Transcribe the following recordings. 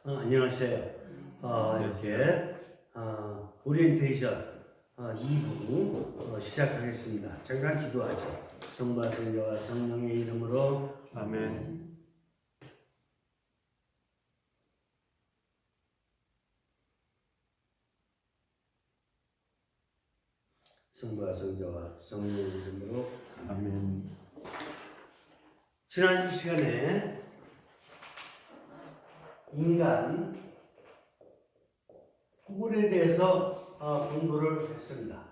안녕하세요. 이렇게 오리엔테이션 2부 시작하겠습니다. 잠깐 기도하죠. 성부와 성자와 성령의 이름으로 아멘. 성부와 성자와 성령의 이름으로 아멘. 지난 시간에 인간 꿀에 대해서 공부를 했습니다.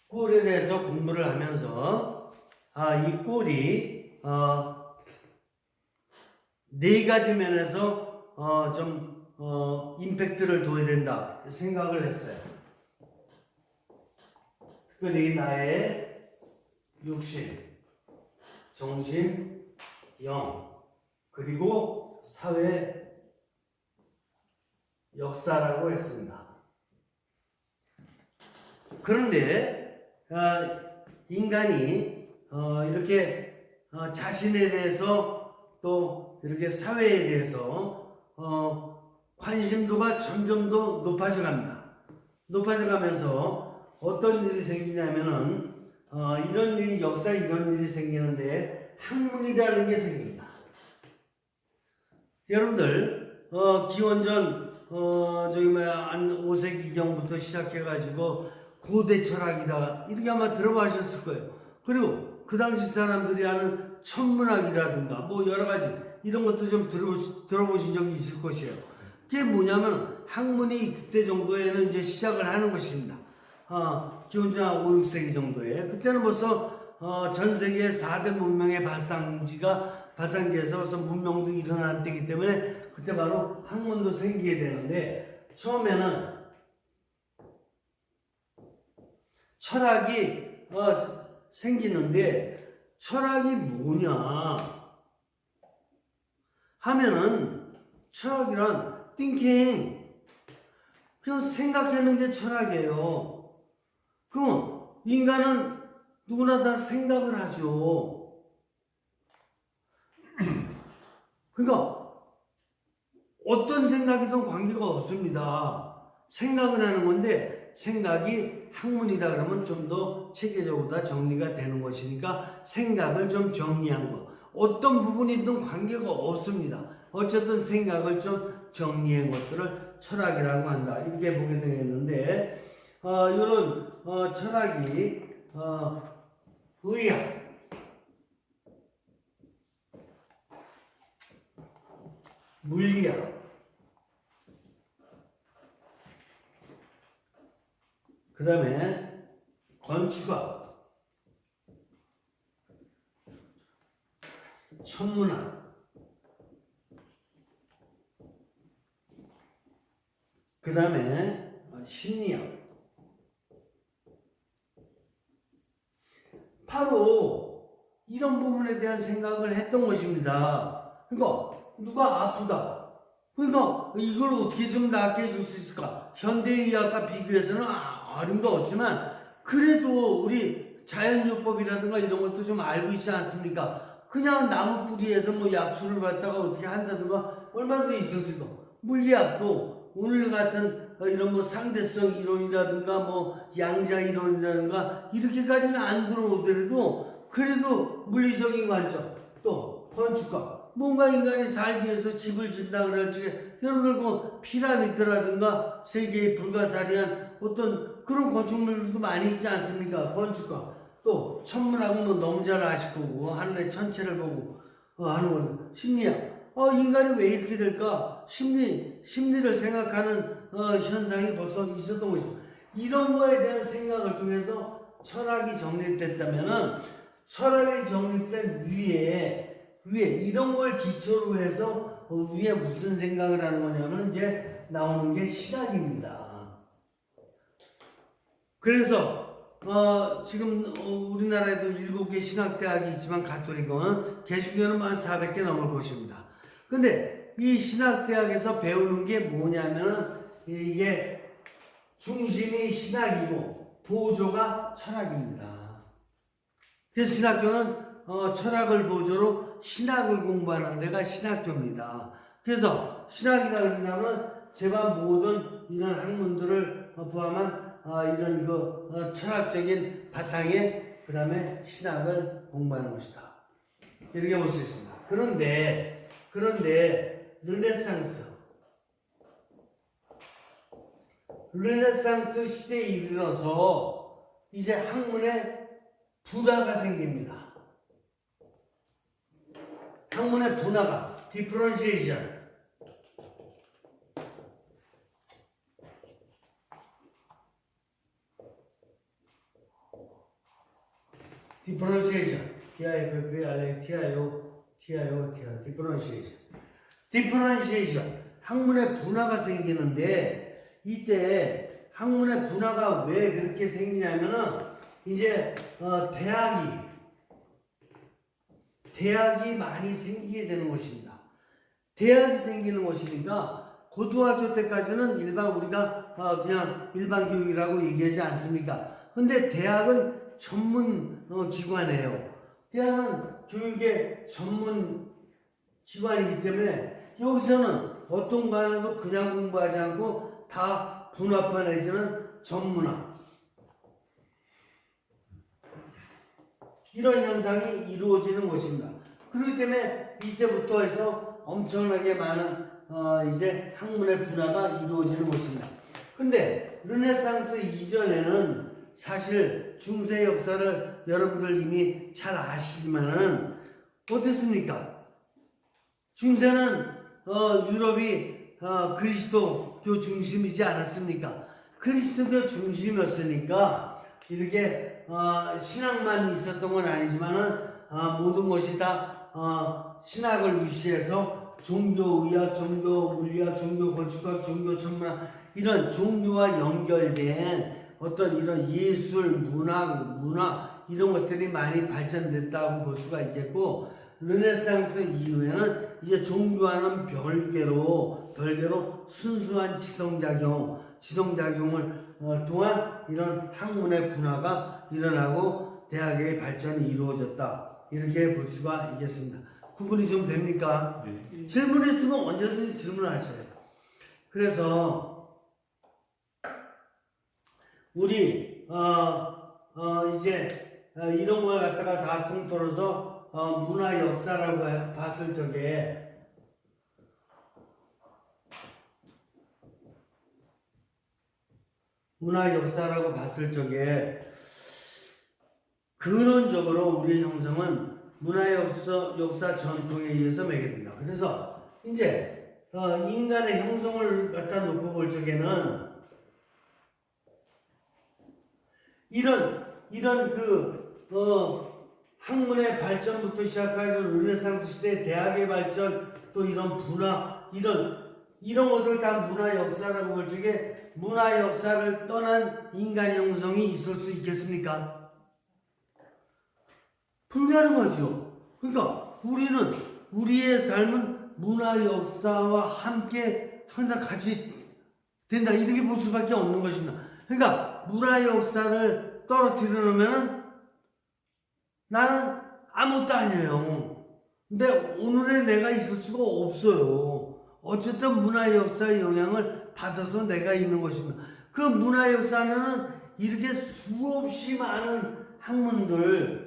꿀에 대해서 공부를 하면서 이 꿀이 네 가지 면에서 좀 임팩트를 둬야 된다 생각을 했어요. 특별히 나의 육신, 정신, 영, 그리고 사회 역사라고 했습니다. 그런데 인간이 이렇게 자신에 대해서 또 이렇게 사회에 대해서 관심도가 점점 더 높아져 갑니다. 높아져 가면서 어떤 일이 생기냐면은 이런 일이 역사에 이런 일이 생기는데 학문이라는 게 생깁니다. 여러분들 기원전 한 5세기경부터 시작해가지고 고대 철학이다 이렇게 아마 들어보셨을 거예요. 그리고 그 당시 사람들이 하는 천문학이라든가 뭐 여러 가지 이런 것도 좀 들어보신 적이 있을 것이에요. 그게 뭐냐면 학문이 그때 정도에는 이제 시작을 하는 것입니다. 기원전 5, 6세기 정도에 그때는 벌써 전 세계 4대 문명의 발상지에서 벌써 문명도 일어난 때이기 때문에 그때 바로 학문도 생기게 되는데 처음에는 철학이 생기는데 철학이 뭐냐 하면은 철학이란 thinking 그냥 생각하는 게 철학이에요. 그럼 인간은 누구나 다 생각을 하죠. 그러니까 어떤 생각이든 관계가 없습니다. 생각을 하는 건데 생각이 학문이다 그러면 좀 더 체계적으로 다 정리가 되는 것이니까 생각을 좀 정리한 거. 어떤 부분이든 관계가 없습니다. 어쨌든 생각을 좀 정리한 것들을 철학이라고 한다. 이렇게 보게 되겠는데 이런 철학이 의학, 물리학, 그 다음에 건축학, 천문학, 그 다음에 심리학. 바로 이런 부분에 대한 생각을 했던 것입니다. 그러니까 누가 아프다. 그러니까 이걸 어떻게 좀 낫게 해줄 수 있을까? 현대의학과 비교해서는 어림도 없지만 그래도 우리 자연요법이라든가 이런 것도 좀 알고 있지 않습니까? 그냥 나무 뿌리에서 뭐 약초를 갖다가 어떻게 한다든가 얼마든지 있을 수 있고 물리학도 오늘 같은 이런 뭐 상대성 이론이라든가 뭐 양자 이론이라든가 이렇게까지는 안 들어오더라도 그래도 물리적인 관점 또 건축학 뭔가 인간이 살기 위해서 집을 짓다 그럴 적에 여러분들 그 피라미드라든가 세계에 불가사리한 어떤 그런 건축물도 많이 있지 않습니까? 건축학 또 천문학은 뭐 너무 잘 아실 거고 하늘의 천체를 보고 하는 건 심리학 인간이 왜 이렇게 될까? 심리를 생각하는 현상이 벌써 있었던 것이죠. 이런 거에 대한 생각을 통해서 철학이 정립됐다면은 철학이 정립된 위에 이런 걸 기초로 해서 위에 무슨 생각을 하는 거냐면 이제 나오는 게 신학입니다. 그래서 지금 우리나라에도 7개 신학대학이 있지만 가톨릭은 개신교는 한 400개 넘을 것입니다. 근데 이 신학대학에서 배우는 게 뭐냐면은 이게 중심이 신학이고 보조가 철학입니다. 그래서 신학교는 철학을 보조로 신학을 공부하는 데가 신학교입니다. 그래서 신학이라 그러면 제가 모든 이런 학문들을 포함한 이런 철학적인 바탕에 그 다음에 신학을 공부하는 것이다. 이렇게 볼 수 있습니다. 그런데 르네상스 시대에 이르러서 이제 학문에 분화가 생깁니다. 학문의 분화가 differentiation. differentiation. differentiation. 학문의 분화가 생기는데 이때 학문의 분화가 왜 그렇게 생기냐면은 이제 대학이 많이 생기게 되는 것입니다. 대학이 생기는 것이니까 고등학교 때까지는 우리가 그냥 일반 교육이라고 얘기하지 않습니까? 근데 대학은 전문 기관이에요. 대학은 교육의 전문 기관이기 때문에 여기서는 어떤 과정도 그냥 공부하지 않고 다 분화파 내지는 전문화 이런 현상이 이루어지는 것입니다. 그렇기 때문에 이때부터 해서 엄청나게 많은 이제 학문의 분화가 이루어지는 것입니다. 근데 르네상스 이전에는 사실 중세 역사를 여러분들 이미 잘 아시지만은 어땠습니까? 중세는 유럽이 그리스도교 중심이지 않았습니까? 그리스도교 중심이었으니까 이렇게 신학만 있었던 건 아니지만은 모든 것이 다 신학을 위시해서 종교의학, 종교물리학, 종교건축학, 종교천문학 이런 종교와 연결된 어떤 이런 예술, 문화 이런 것들이 많이 발전됐다고 볼 수가 있겠고 르네상스 이후에는 이제 종교와는 별개로 순수한 지성작용을 통한 이런 학문의 분화가 일어나고 대학의 발전이 이루어졌다. 이렇게 볼 수가 있겠습니다. 구분이 좀 됩니까? 네. 질문 있으면 언제든지 질문하셔요. 그래서 우리 이제 이런 걸 갖다가 다 통틀어서 문화 역사라고 봤을 적에 근원적으로 우리의 형성은 문화 역사 전통에 의해서 매개된다. 그래서 이제 인간의 형성을 갖다 놓고 볼 적에는 이런 학문의 발전부터 시작해서 르네상스 시대 대학의 발전 또 이런 분화 이런 것을 다 문화 역사라고 볼 적에 문화 역사를 떠난 인간 형성이 있을 수 있겠습니까? 불가능하죠. 그러니까 우리의 삶은 문화 역사와 함께 항상 같이 된다 이렇게 볼 수밖에 없는 것입니다. 그러니까 문화 역사를 떨어뜨려 놓으면은 나는 아무것도 아니에요. 근데 오늘의 내가 있을 수가 없어요. 어쨌든 문화 역사의 영향을 받아서 내가 있는 것입니다. 그 문화 역사는 이렇게 수없이 많은 학문들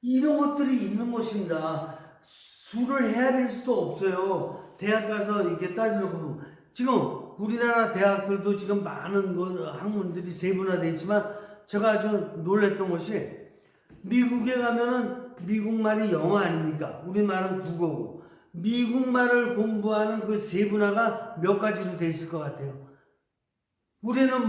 이런 것들이 있는 것입니다. 수를 헤아릴 수도 없어요. 대학 가서 이렇게 따지놓고 지금 우리나라 대학들도 지금 많은 학문들이 세분화되어 있지만 제가 아주 놀랬던 것이 미국에 가면은 미국말이 영어 아닙니까? 우리말은 국어고 미국말을 공부하는 그 세분화가 몇 가지로 되어 있을 것 같아요. 우리는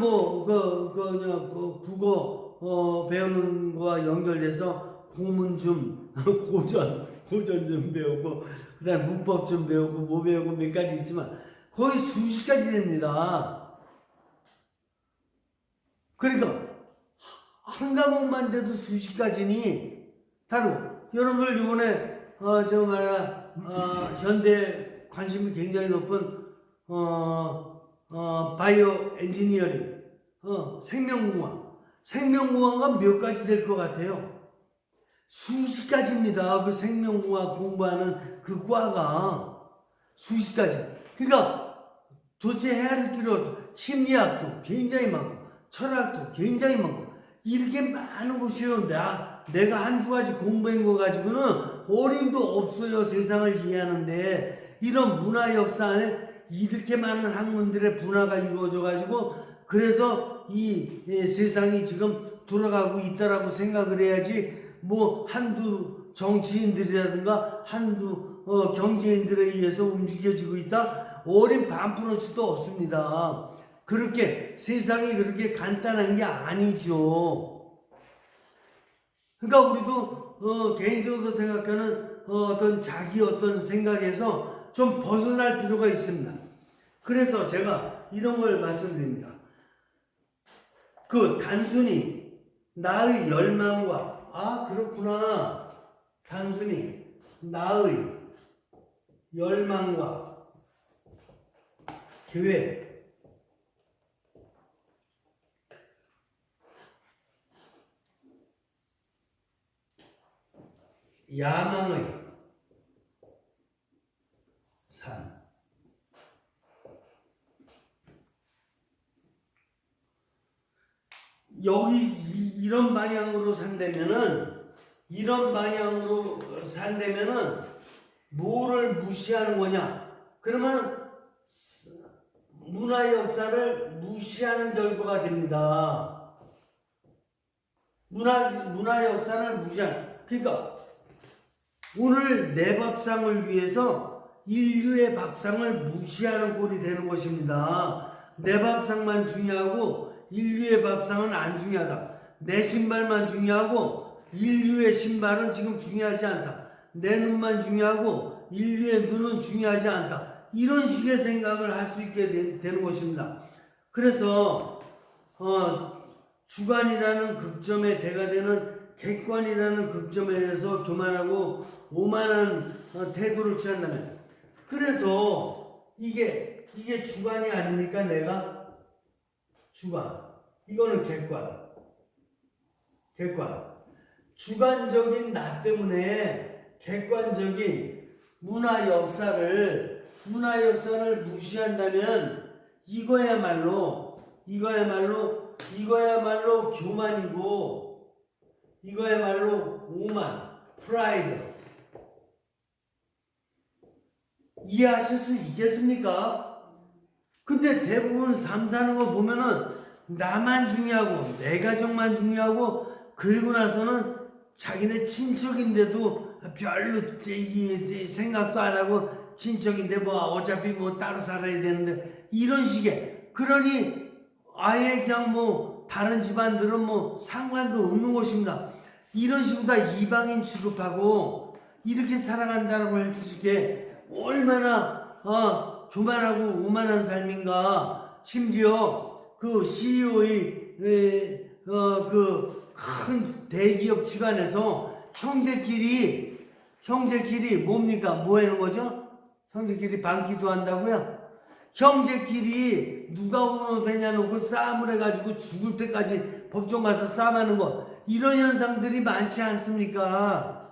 국어 배우는 거와 연결돼서 고문 좀 고전 좀 배우고 그다음 문법 좀 배우고 뭐 배우고 몇 가지 있지만 거의 수십 가지 됩니다. 그러니까 한 과목만 돼도 수십 가지니 다르고 여러분들 이번에 현대 관심이 굉장히 높은 바이오 엔지니어링 생명공학 생명공학은 몇 가지 될 것 같아요? 수십 가지입니다. 그 생명공학 공부하는 그 과가 수십 가지. 그러니까 도대체 헤아릴 길이 없어. 심리학도 굉장히 많고 철학도 굉장히 많고 이렇게 많은 곳이요. 내가 한두 가지 공부한 거 가지고는 어림도 없어요. 세상을 이해하는데 이런 문화 역사 안에 이렇게 많은 학문들의 분화가 이루어져 가지고 그래서 이 세상이 지금 돌아가고 있다라고 생각을 해야지 뭐 한두 정치인들이라든가 한두 경제인들에 의해서 움직여지고 있다? 어린 반푼어치도 없습니다. 그렇게 세상이 그렇게 간단한 게 아니죠. 그러니까 우리도 개인적으로 생각하는 어떤 자기 어떤 생각에서 좀 벗어날 필요가 있습니다. 그래서 제가 이런 걸 말씀드립니다. 그 단순히 나의 열망과 그렇구나. 단순히 나의 열망과 계획, 야망의 삶. 여기 이런 방향으로 산다면은 뭐를 무시하는 거냐? 그러면 문화 역사를 무시하는 결과가 됩니다. 문화 역사를 무시하는. 그러니까 오늘 내 밥상을 위해서 인류의 밥상을 무시하는 꼴이 되는 것입니다. 내 밥상만 중요하고 인류의 밥상은 안 중요하다. 내 신발만 중요하고 인류의 신발은 지금 중요하지 않다. 내 눈만 중요하고 인류의 눈은 중요하지 않다. 이런 식의 생각을 할 수 있게 되는 것입니다. 그래서 주관이라는 극점의 대가 되는 객관이라는 극점에 대해서 교만하고 오만한 태도를 취한다면, 그래서 이게 주관이 아닙니까? 내가 주관, 이거는 객관. 주관적인 나 때문에 객관적인 문화 역사를 무시한다면 이거야말로 교만이고, 이거야말로 오만, 프라이드. 이해하실 수 있겠습니까? 근데 대부분 삶 사는 거 보면은 나만 중요하고 내 가정만 중요하고, 그리고 나서는 자기네 친척인데도 별로 생각도 안 하고, 친척인데 뭐 어차피 뭐 따로 살아야 되는데, 이런 식의. 그러니 아예 그냥 뭐 다른 집안들은 뭐 상관도 없는 것입니다. 이런 식으로 다 이방인 취급하고 이렇게 살아간다고 했을 게 얼마나 교만하고 오만한 삶인가. 심지어 그 CEO의 그 큰 대기업 집안에서 형제끼리 뭡니까? 뭐 하는 거죠? 형제끼리 방기도 한다고요? 형제끼리 누가 운어되냐 놓고 싸움을 해가지고 죽을 때까지 법정 가서 싸움하는 거, 이런 현상들이 많지 않습니까?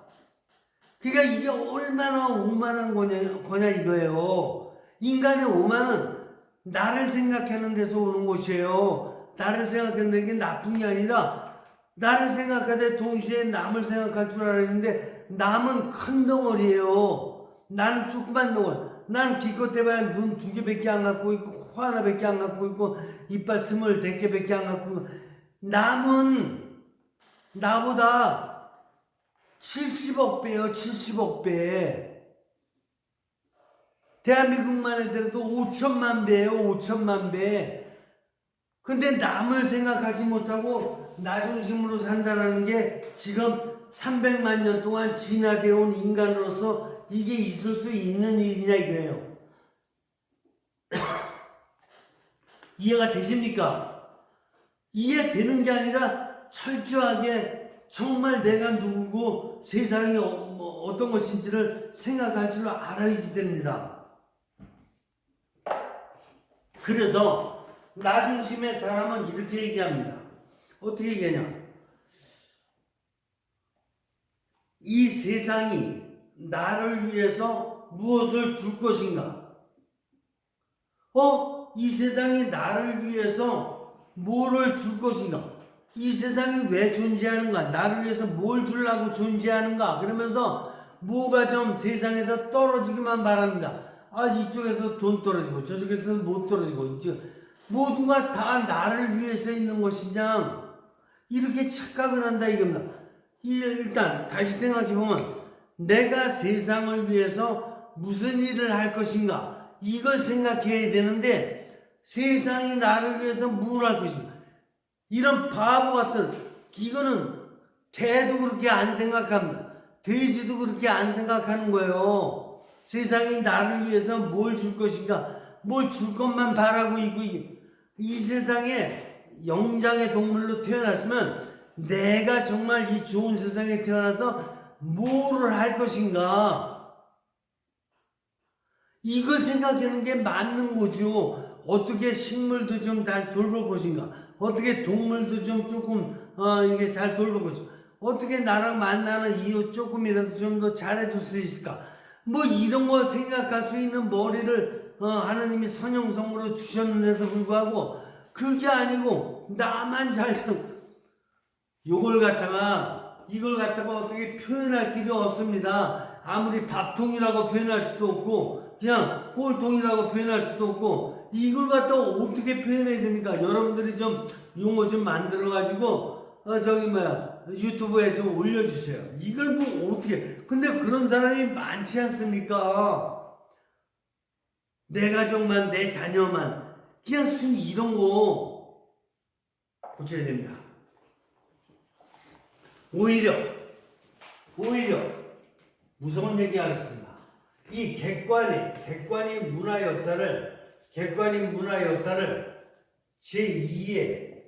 그러니까 이게 얼마나 오만한 거냐 이거예요. 인간의 오만은 나를 생각하는 데서 오는 것이에요. 나를 생각하는 게 나쁜 게 아니라 나를 생각하되 동시에 남을 생각할 줄 알았는데, 남은 큰 덩어리예요. 나는 조그만 덩어리. 난 기껏 해봐야 눈 2개밖에 안 갖고 있고, 코 하나밖에 안 갖고 있고, 이빨 24개밖에 안 갖고 있고, 남은 나보다 70억 배요. 70억 배. 대한민국만 해도 5천만 배예요. 5천만 배. 근데 남을 생각하지 못하고 나 중심으로 산다는 게 지금 300만 년 동안 진화되어 온 인간으로서 이게 있을 수 있는 일이냐 이거예요. 이해가 되십니까? 이해되는 게 아니라 철저하게 정말 내가 누구고 세상이 어떤 것인지를 생각할 줄 알아야지 됩니다. 그래서 나 중심의 사람은 이렇게 얘기합니다. 어떻게 얘기하냐? 이 세상이 나를 위해서 무엇을 줄 것인가? 이 세상이 나를 위해서 뭐를 줄 것인가? 이 세상이 왜 존재하는가? 나를 위해서 뭘 주려고 존재하는가? 그러면서 뭐가 좀 세상에서 떨어지기만 바랍니다. 이쪽에서 돈 떨어지고 저쪽에서 못 떨어지고 모두가 다 나를 위해서 있는 것이냐? 이렇게 착각을 한다 이겁니다. 일단 다시 생각해보면 내가 세상을 위해서 무슨 일을 할 것인가? 이걸 생각해야 되는데 세상이 나를 위해서 뭘 할 것인가? 이런 바보 같은 이거는 개도 그렇게 안 생각합니다. 돼지도 그렇게 안 생각하는 거예요. 세상이 나를 위해서 뭘 줄 것인가? 뭘 줄 것만 바라고 있고 이 세상에 영장의 동물로 태어났으면 내가 정말 이 좋은 세상에 태어나서 뭐를 할 것인가? 이걸 생각하는 게 맞는 거죠. 어떻게 식물도 좀 잘 돌볼 것인가? 어떻게 동물도 좀 조금 이게 잘 돌볼 것인가? 어떻게 나랑 만나는 이유 조금이라도 좀 더 잘해줄 수 있을까? 뭐 이런 거 생각할 수 있는 머리를 하나님이 선형성으로 주셨는데도 불구하고 그게 아니고 나만 이걸 갖다가 어떻게 표현할 길이 없습니다. 아무리 밥통이라고 표현할 수도 없고 그냥 꼴통이라고 표현할 수도 없고 이걸 갖다가 어떻게 표현해야 됩니까? 여러분들이 좀 용어 좀 만들어 가지고 유튜브에 좀 올려주세요. 이걸 뭐 어떻게 근데 그런 사람이 많지 않습니까? 내 가족만 내 자녀만 그냥 이런 거 고쳐야 됩니다. 오히려 무서운 얘기 하겠습니다. 이 객관의 문화 역사를 제2의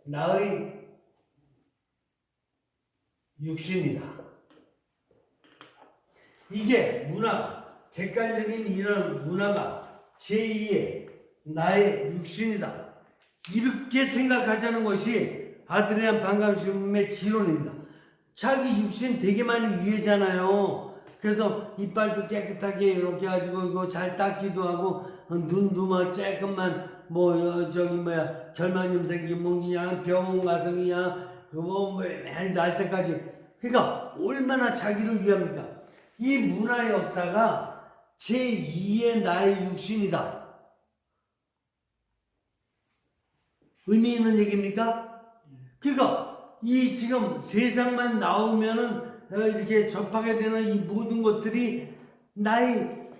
나의 육신이다. 이게 객관적인 이런 문화가 제2의 나의 육신이다. 이렇게 생각하자는 것이 아드리안 반감심의 지론입니다. 자기 육신 되게 많이 유해잖아요. 그래서 이빨도 깨끗하게 이렇게 가지고 이거 잘 닦기도 하고 눈도 막 조금만 결막염 생기면 그냥 병원 가서 그냥 매일 날 때까지 그러니까 얼마나 자기를 위합니까? 이 문화 역사가 제2의 나의 육신이다. 의미 있는 얘기입니까? 그러니까 이 지금 세상만 나오면은 이렇게 접하게 되는 이 모든 것들이 나의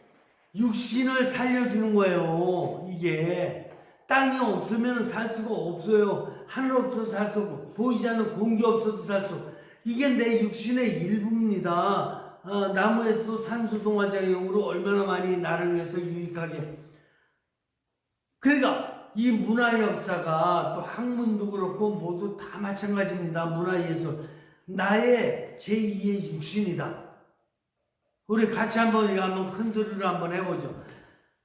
육신을 살려주는 거예요. 이게 땅이 없으면 살 수가 없어요. 하늘 없어서 살 수 없고 보이지 않는 공기 없어도 살 수 없고 이게 내 육신의 일부입니다. 나무에서도 산소동화작용으로 얼마나 많이 나를 위해서 유익하게 그러니까 이 문화 역사가 또 학문도 그렇고 모두 다 마찬가지입니다. 문화예술 나의 제2의 육신이다. 우리 같이 한번 큰 소리로 한번 해보죠.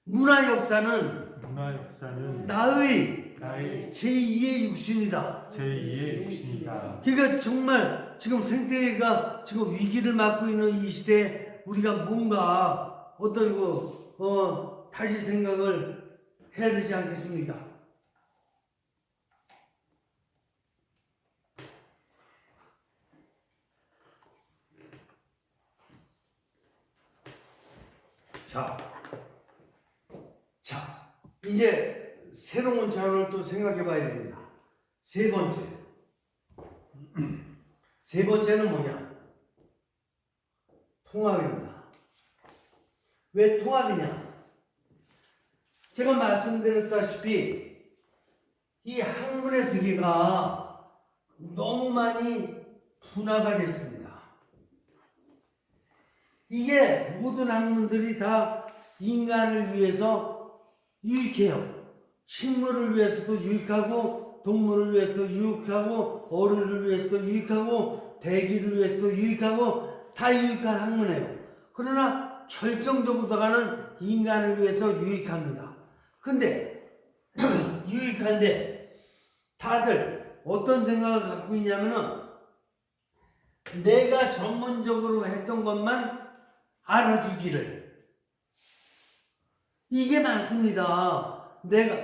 문화 역사는 나의 제2의 육신이다. 제2의 육신이다. 그러니까 정말 지금 생태계가 지금 위기를 맞고 있는 이 시대에 우리가 뭔가 다시 생각을 해야 되지 않겠습니까? 자, 이제 새로운 차원을 또 생각해 봐야 됩니다. 세 번째는 뭐냐? 통합입니다. 왜 통합이냐? 제가 말씀드렸다시피 이 학문의 세계가 너무 많이 분화가 됐습니다. 이게 모든 학문들이 다 인간을 위해서 유익해요. 식물을 위해서도 유익하고 동물을 위해서도 유익하고 어류를 위해서도 유익하고 대기를 위해서도 유익하고 다 유익한 학문이에요. 그러나 결정적으로다가는 인간을 위해서 유익합니다. 근데 유익한데 다들 어떤 생각을 갖고 있냐면은 내가 전문적으로 했던 것만 알아주기를. 이게 많습니다.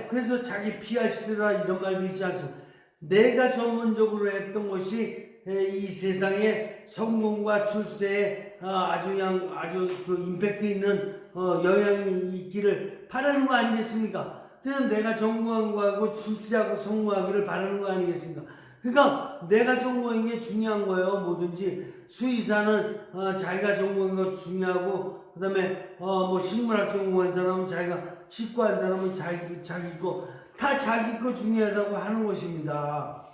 그래서 자기 PRC라 이런 말도 있지 않습니까? 내가 전문적으로 했던 것이 이 세상에 성공과 출세에 아주 그 임팩트 있는 영향이 있기를 바라는 거 아니겠습니까? 그래서 내가 전공한 거하고 출세하고 성공하기를 바라는 거 아니겠습니까? 그러니까 내가 전공한 게 중요한 거예요. 뭐든지 수의사는 자기가 전공한 거 중요하고, 그 다음에 뭐 식물학 전공한 사람은 자기가 치과한 사람은 자기 거 다 자기 거 중요하다고 하는 것입니다.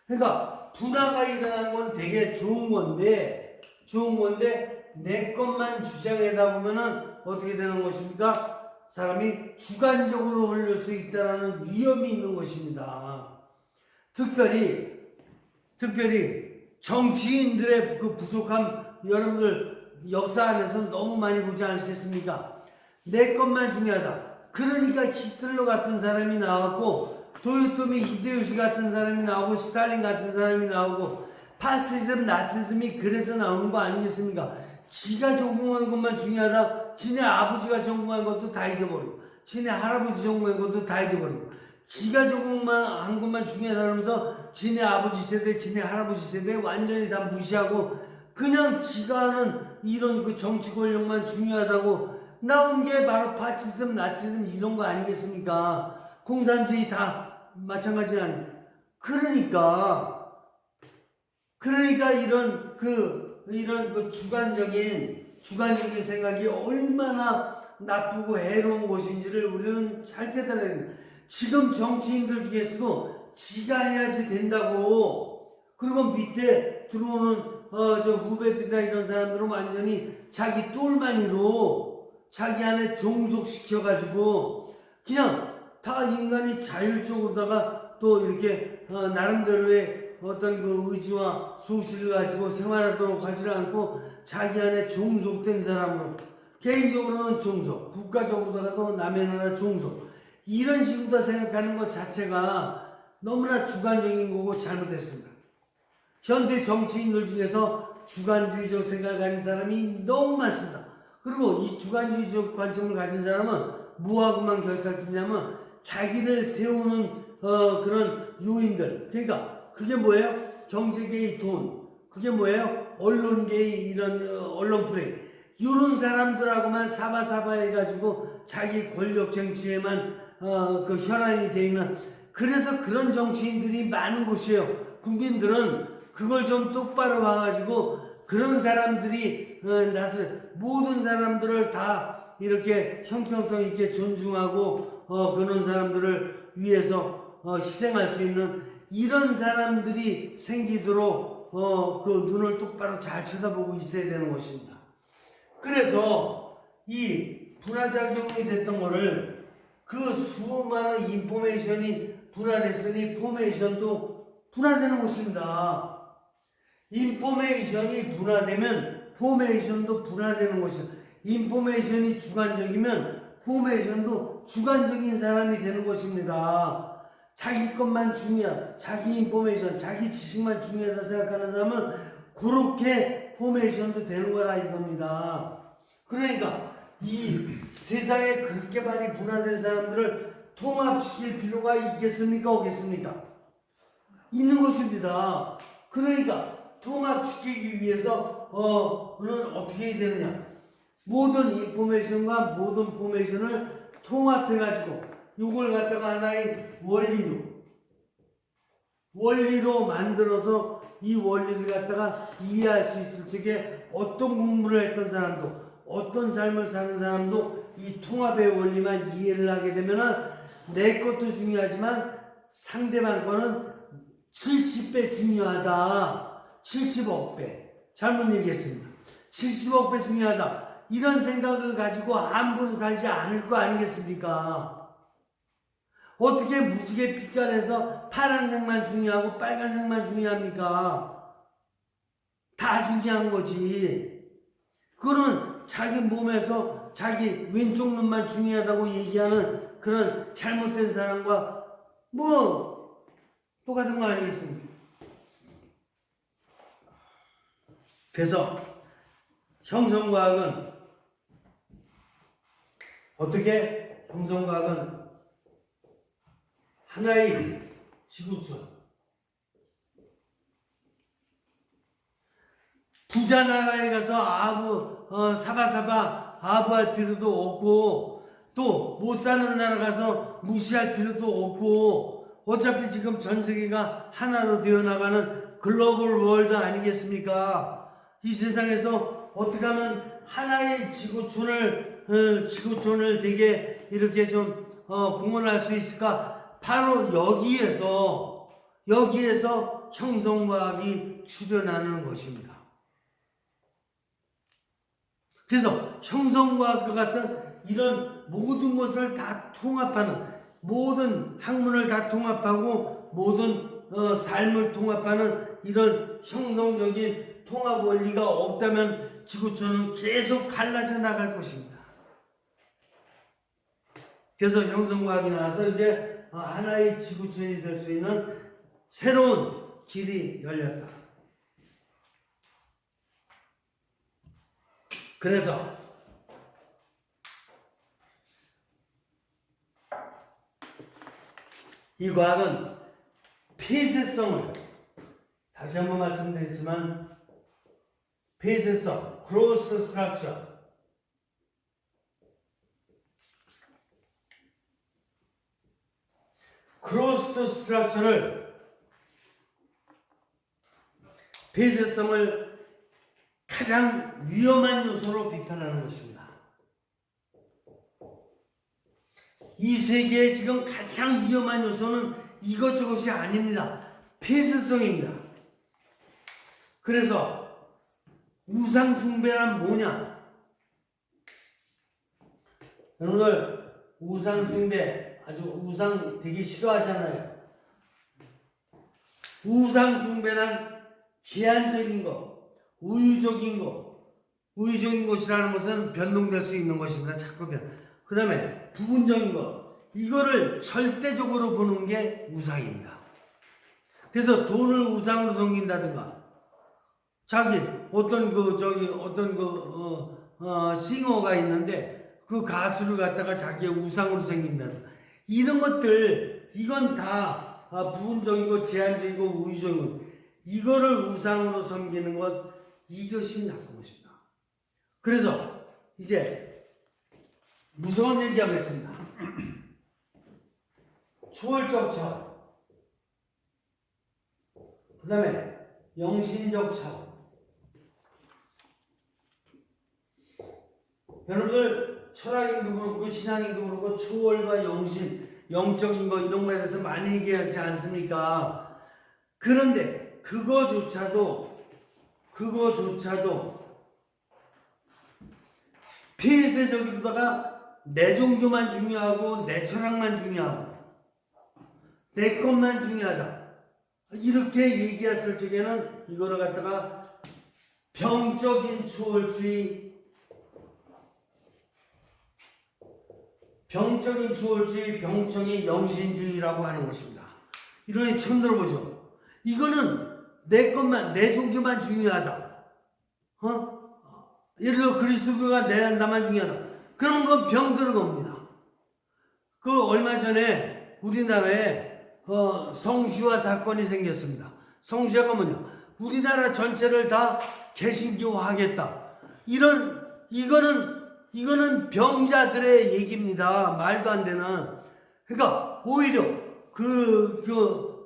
그러니까 분화가 일어난 건 되게 좋은 건데 내 것만 주장하다 보면은 어떻게 되는 것입니까? 사람이 주관적으로 흘릴 수 있다라는 위험이 있는 것입니다. 특별히 정치인들의 그 부족함, 여러분들 역사 안에서 너무 많이 보지 않겠습니까? 내 것만 중요하다. 그러니까 히틀러 같은 사람이 나왔고, 도요토미 히데요시 같은 사람이 나오고, 스탈린 같은 사람이 나오고, 파시즘, 나치즘이 그래서 나오는 거 아니겠습니까? 지가 전공한 것만 중요하다. 지네 아버지가 전공한 것도 다 잊어버리고, 지네 할아버지 전공한 것도 다 잊어버리고, 지가 전공한 것만 중요하다 그러면서 지네 아버지 세대, 지네 할아버지 세대 완전히 다 무시하고, 그냥 지가 하는 이런 그 정치 권력만 중요하다고 나온 게 바로 파시즘, 나치즘 이런 거 아니겠습니까? 공산주의 다 마찬가지 아니. 그러니까 이런 그 주관적인 생각이 얼마나 나쁘고 해로운 것인지를 우리는 잘 깨달아야 됩니다. 지금 정치인들 중에서도 지가 해야지 된다고, 그리고 밑에 들어오는 저 후배들이나 이런 사람들은 완전히 자기 똘마니로 자기 안에 종속시켜가지고 그냥 다 인간이 자율적으로다가 또 이렇게 나름대로의 어떤 그 의지와 소실을 가지고 생활하도록 하지 않고 자기 안에 종속된 사람으로, 개인적으로는 종속, 국가적으로다가도 남의 나라 종속, 이런 식으로 다 생각하는 것 자체가 너무나 주관적인 거고 잘못됐습니다. 현대 정치인들 중에서 주관주의적 생각을 가진 사람이 너무 많습니다. 그리고 이 주관주의적 관점을 가진 사람은 뭐하고만 결탁되냐면 자기를 세우는 그런 요인들, 그러니까 그게 뭐예요? 경제계의 돈, 그게 뭐예요? 언론계의 이런 언론 플레이, 이런 사람들하고만 사바사바 해가지고 자기 권력 쟁취에만 그 혈안이 돼 있는, 그래서 그런 정치인들이 많은 곳이에요. 국민들은 그걸 좀 똑바로 봐가지고 그런 사람들이 모든 사람들을 다 이렇게 형평성 있게 존중하고 그런 사람들을 위해서 희생할 수 있는 이런 사람들이 생기도록 그 눈을 똑바로 잘 쳐다보고 있어야 되는 것입니다. 그래서 이 분화작용이 됐던 거를, 그 수많은 인포메이션이 분화됐으니 포메이션도 분화되는 것입니다. 인포메이션이 분화되면 포메이션도 분화되는 것입니다. 인포메이션이 주관적이면 포메이션도 주관적인 사람이 되는 것입니다. 자기 것만 자기 인포메이션, 자기 지식만 중요하다 생각하는 사람은 그렇게 포메이션도 되는 거라 이겁니다. 그러니까 이 세상에 그렇게 많이 분화된 사람들을 통합시킬 필요가 있겠습니까? 없겠습니까? 있는 것입니다. 그러니까 통합시키기 위해서는 어떻게 해야 되느냐? 모든 인포메이션과 모든 포메이션을 통합해가지고 이걸 갖다가 하나의 원리로 만들어서 이 원리를 갖다가 이해할 수 있을 적에 어떤 공부를 했던 사람도, 어떤 삶을 사는 사람도 이 통합의 원리만 이해를 하게 되면은 내 것도 중요하지만 상대방 거는 70배 중요하다. 70억 배. 잘못 얘기했습니다. 70억 배 중요하다. 이런 생각을 가지고 함부로 살지 않을 거 아니겠습니까? 어떻게 무지개 빛깔에서 파란색만 중요하고 빨간색만 중요합니까? 다 중요한 거지. 그거는 자기 몸에서 자기 왼쪽 눈만 중요하다고 얘기하는 그런 잘못된 사람과 똑같은 거 아니겠습니까? 그래서 형성과학은 어떻게? 형성과학은 하나의 지구촌, 부자 나라에 가서 사바사바 아부할 필요도 없고, 또 못 사는 나라 가서 무시할 필요도 없고, 어차피 지금 전 세계가 하나로 되어 나가는 글로벌 월드 아니겠습니까? 이 세상에서 어떻게 하면 하나의 지구촌을 되게 이렇게 좀 공헌할 수 있을까? 바로 여기에서 형성과학이 출현하는 것입니다. 그래서 형성과학과 같은 이런 모든 것을 다 통합하는, 모든 학문을 다 통합하고 모든 삶을 통합하는 이런 형성적인 통합 원리가 없다면 지구촌은 계속 갈라져 나갈 것입니다. 그래서 형성과학이 나와서 이제 하나의 지구촌이 될 수 있는 새로운 길이 열렸다. 그래서 이 과학은 폐쇄성을, 다시 한번 말씀드렸지만 폐쇄성, 크로스 스트럭처, 크로스 스트럭처를, 폐쇄성을 가장 위험한 요소로 비판하는 것입니다. 이 세계에 지금 가장 위험한 요소는 이것저것이 아닙니다. 폐쇄성입니다. 그래서 우상숭배란 뭐냐? 여러분들 우상숭배, 아주 우상 되게 싫어하잖아요. 우상숭배란 제한적인 것, 우유적인 것이라는 것은 변동될 수 있는 것입니다. 자꾸 그 다음에 부분적인 것, 이거를 절대적으로 보는 게 우상입니다. 그래서 돈을 우상으로 섬긴다든가, 자기 싱어가 있는데 그 가수를 갖다가 자기의 우상으로 섬긴다든가, 이런 것들, 이건 다 부분적이고 제한적이고 우유적이고, 이거를 우상으로 섬기는 것, 이것이 나쁜 것입니다. 그래서 이제 무서운 얘기하겠습니다. 초월적 차원, 그 다음에 영신적 차원. 여러분들 철학인도 그렇고 신앙인도 그렇고 초월과 영신, 영적인 거 이런 거에 대해서 많이 얘기하지 않습니까? 그런데 그거조차도 폐쇄적이다가 내 종교만 중요하고 내 철학만 중요하고 내 것만 중요하다, 이렇게 얘기했을 적에는 이거를 갖다가 병적인 초월주의, 병적인 영신주의라고 하는 것입니다. 이런 게 처음 들어보죠? 이거는 내 것만, 내 종교만 중요하다. 예를 들어 그리스도교가 나만 중요하다. 그런 건 병들은 겁니다. 그 얼마 전에 우리나라에 성시화 사건이 생겼습니다. 성시화가 뭐냐? 우리나라 전체를 다 개신교화하겠다. 이거는 병자들의 얘기입니다. 말도 안 되는. 그러니까 오히려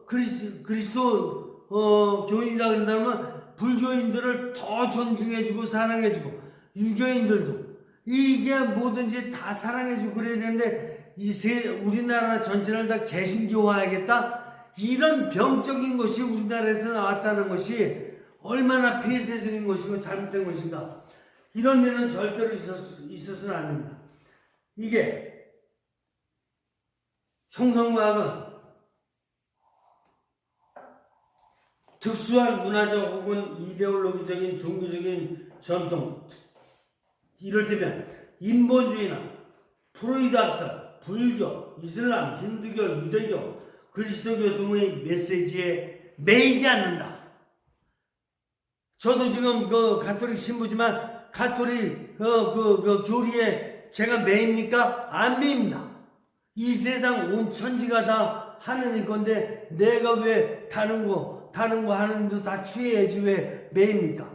그리스도 교인이라 그런다면 불교인들을 더 존중해주고 사랑해주고, 유교인들도 이게 뭐든지 다 사랑해주고 그래야 되는데 우리나라 전체를 다 개신교화하겠다? 이런 병적인 것이 우리나라에서 나왔다는 것이 얼마나 폐쇄적인 것이고 잘못된 것인가? 이런 일은 절대로 있어서는 안 됩니다. 이게 형성과학은 특수한 문화적 혹은 이데올로기적인 종교적인 전통, 이를테면 인본주의나 프로이드 학설, 불교, 이슬람, 힌두교, 유대교, 그리스도교동의 메시지에 매이지 않는다. 저도 지금 그 가톨릭 신부지만 가톨릭 그 교리에 제가 매입니까? 안 매입니다. 이 세상 온 천지가 다 하느님 건데 내가 왜 다른 거 하는데 다 취해야지 왜 매입니까?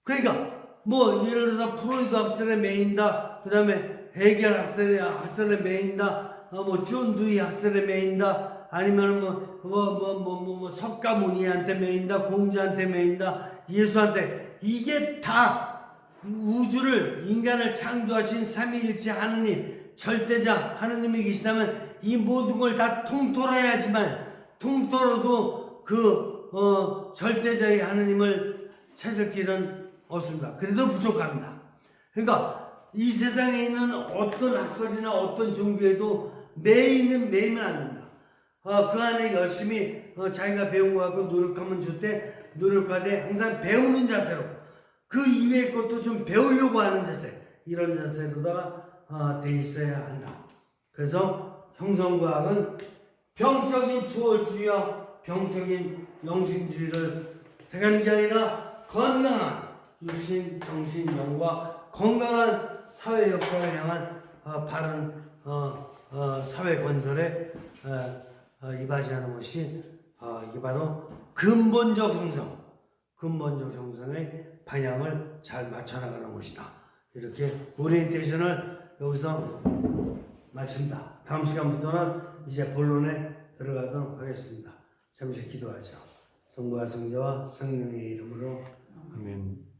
그러니까 뭐 예를 들어서 프로이드 학설에 매인다, 그 다음에 해결 학설에 매인다, 뭐 존두이 학설에 매인다, 아니면 뭐 석가모니한테 매인다, 공자한테 매인다, 예수한테, 이게 다 우주를 인간을 창조하신 삼위일체 하느님, 절대자 하느님이 계시다면 이 모든 걸 다 통틀어야지만, 통틀어도 그 절대자의 하느님을 찾을 길은 없습니다. 그래도 부족합니다. 그러니까 이 세상에 있는 어떤 학설이나 어떤 종교에도 매이면 안 된다. 그 안에 열심히 자기가 배운 거 갖고 노력하면 좋대, 노력하되 항상 배우는 자세로, 그 이외의 것도 좀 배우려고 하는 자세, 이런 자세로다가 돼 있어야 한다. 그래서 형성과학은 병적인 주어주의와 병적인 영신주의를 택하는 게 아니라 건강한 육신, 정신, 영과 건강한 사회 역사를 향한 바른 사회 건설에 이바지하는 것이 이게 바로 근본적 형성의 방향을 잘 맞춰나가는 것이다. 이렇게 오리엔테이션을 여기서 마칩니다. 다음 시간부터는 이제 본론에 들어가도록 하겠습니다. 잠시 기도하죠. 성부와 성자와 성령의 이름으로 아멘.